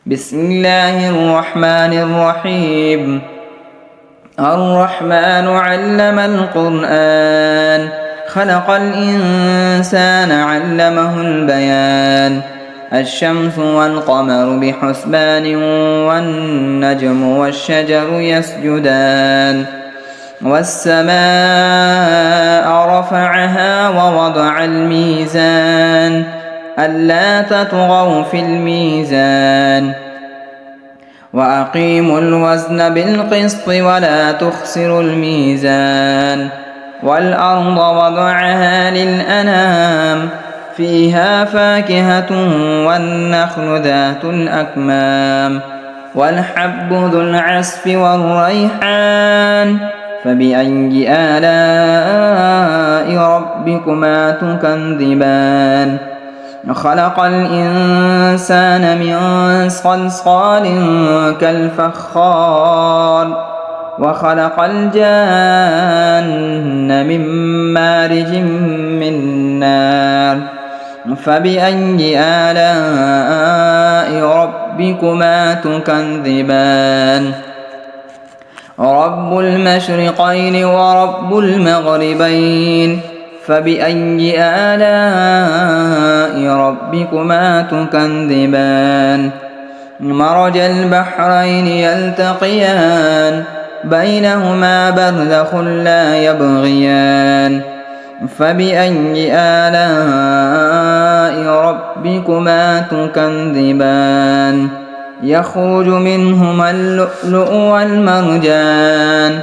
بسم الله الرحمن الرحيم. الرحمن علم القرآن، خلق الإنسان علمه البيان. الشمس والقمر بحسبان، والنجم والشجر يسجدان. والسماء رفعها ووضع الميزان، ألا تطغوا في الميزان. وأقيموا الوزن بالقسط ولا تخسروا الميزان. والأرض وضعها للأنام، فيها فاكهة والنخل ذات الأكمام، والحب ذو العصف والريحان. فبأي آلاء ربكما تكذبان؟ خلق الإنسان من صلصال كالفخار، وخلق الجان من مارج من نار. فبأي آلاء ربكما تكذبان؟ رب المشرقين ورب المغربين، فبأي آلاء ربكما تكذبان؟ مرج البحرين يلتقيان، بينهما برزخ لا يبغيان. فبأي آلاء ربكما تكذبان؟ يخرج منهما اللؤلؤ والمرجان.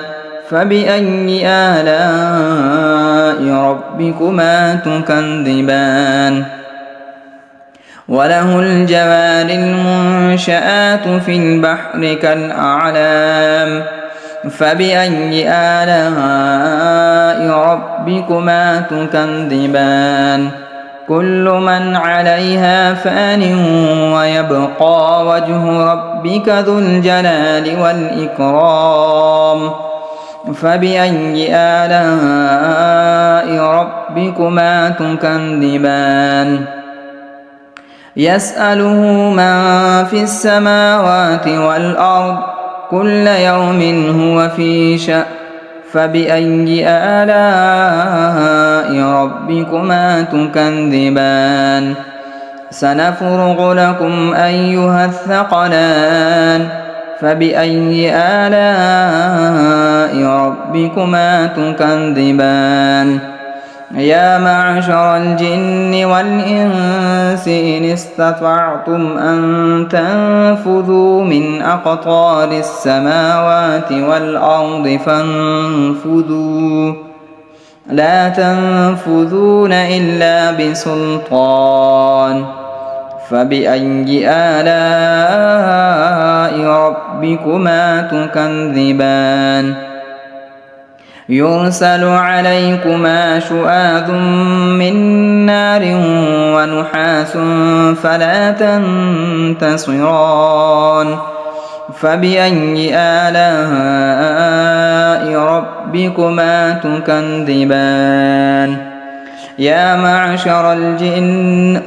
فبأي آلاء ربكما تكذبان؟ وله الجوار المنشآت في البحر كالأعلام. فبأي آلاء ربكما تكذبان؟ كل من عليها فان، ويبقى وجه ربك ذو الجلال والإكرام. فبأي آلاء ربكما تكذبان؟ يسأله من في السماوات والأرض، كل يوم هو في شأن. فبأي آلاء ربكما تكذبان؟ سنفرغ لكم أيها الثقلان. فبأي آلاء ربكما تكذبان؟ يا معشر الجن والإنس إن استطعتم أن تنفذوا من أقطار السماوات والأرض فانفذوا، لا تنفذون إلا بسلطان. فبأي آلاء ربكما تكذبان؟ يرسل عليكما شواظ من نار ونحاس فلا تنتصران. فبأي آلاء ربكما تكذبان؟ يا معشر الجن،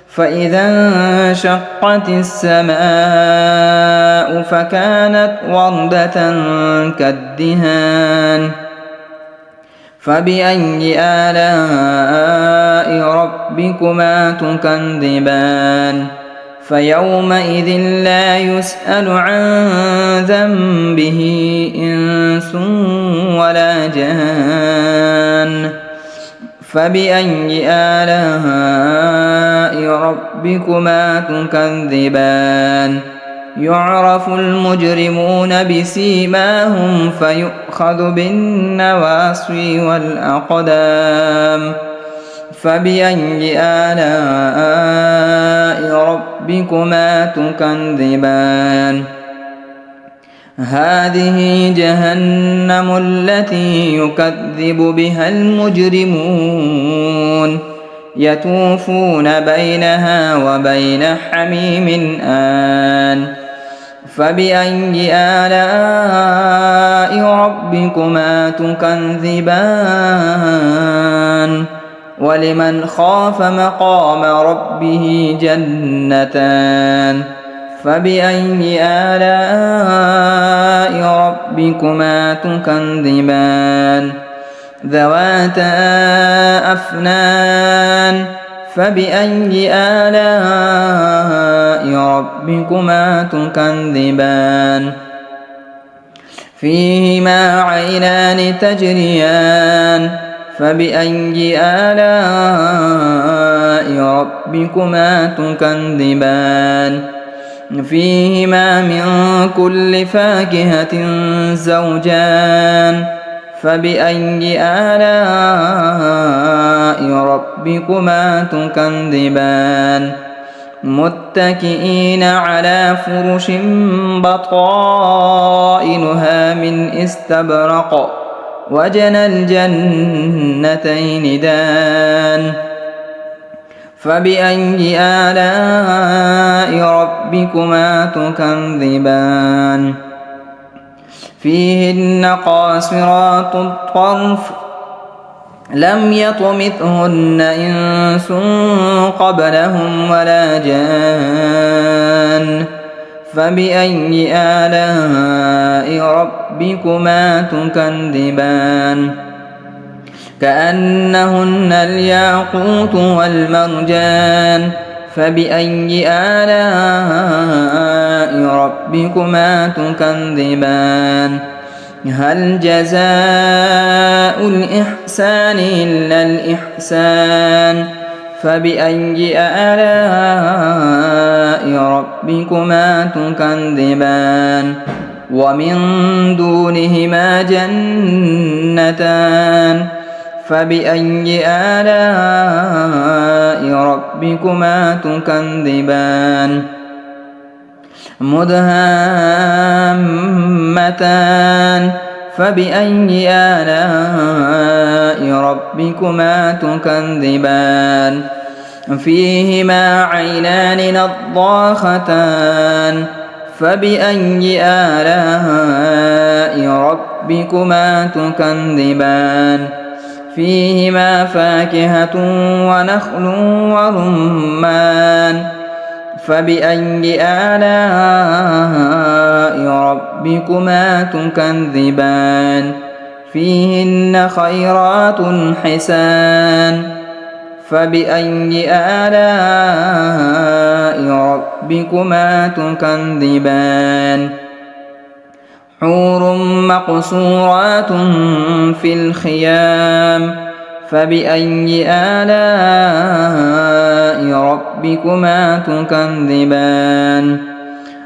فإذا انشقت السماء فكانت وردة كالدهان. فبأي آلاء ربكما تكذبان؟ فيومئذ لا يسأل عن ذنبه إنس ولا جان. فبأي آلاء ربكما تكذبان؟ يعرف المجرمون بسيماهم فيؤخذ بالنواصي والأقدام. فبأي آلاء ربكما تكذبان؟ هذه جهنم التي يكذب بها المجرمون، يطوفون بينها وبين حميم آن. فبأي آلاء ربكما تكذبان؟ ولمن خاف مقام ربه جنتان. فبأي آلاء ربكما تكذبان ذواتا أفنان فبأي آلاء ربكما تكذبان فيهما عينان تجريان فبأي آلاء ربكما تكذبان فيهما من كل فاكهة زوجان فبأي آلاء ربكما تكذبان متكئين على فرش بطائنها من استبرق وجنى الجنتين دان فبأي آلاء ربكما تكذبان فيهن قاصرات الطرف لم يطمثهن إنس قبلهم ولا جان فبأي آلاء ربكما تكذبان كأنهن الياقوت والمرجان فبأي آلاء ربكما تكذبان هل جزاء الإحسان إلا الإحسان فبأي آلاء ربكما تكذبان ومن دونهما جنتان فبأي آلاء ربكما تكذبان مدهامتان فبأي آلاء ربكما تكذبان فيهما عينان نضاختان فبأي آلاء ربكما تكذبان فيهما فاكهة ونخل ورمان فبأي آلاء ربكما تكذبان فيهن خيرات حسان فبأي آلاء ربكما تكذبان حور مقصورات في الخيام فبأي آلاء ربكما تكذبان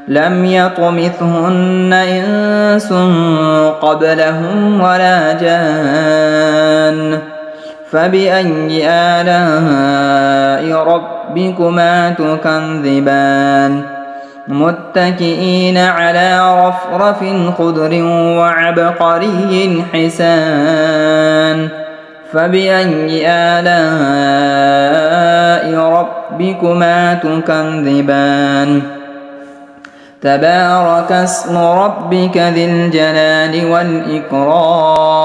لم يطمثهن إنس قبلهم ولا جان فبأي آلاء ربكما تكذبان متكئين على رفرف خضر وعبقري حسان فبأي آلاء ربكما تكذبان تبارك اسم ربك ذي الجلال والإكرام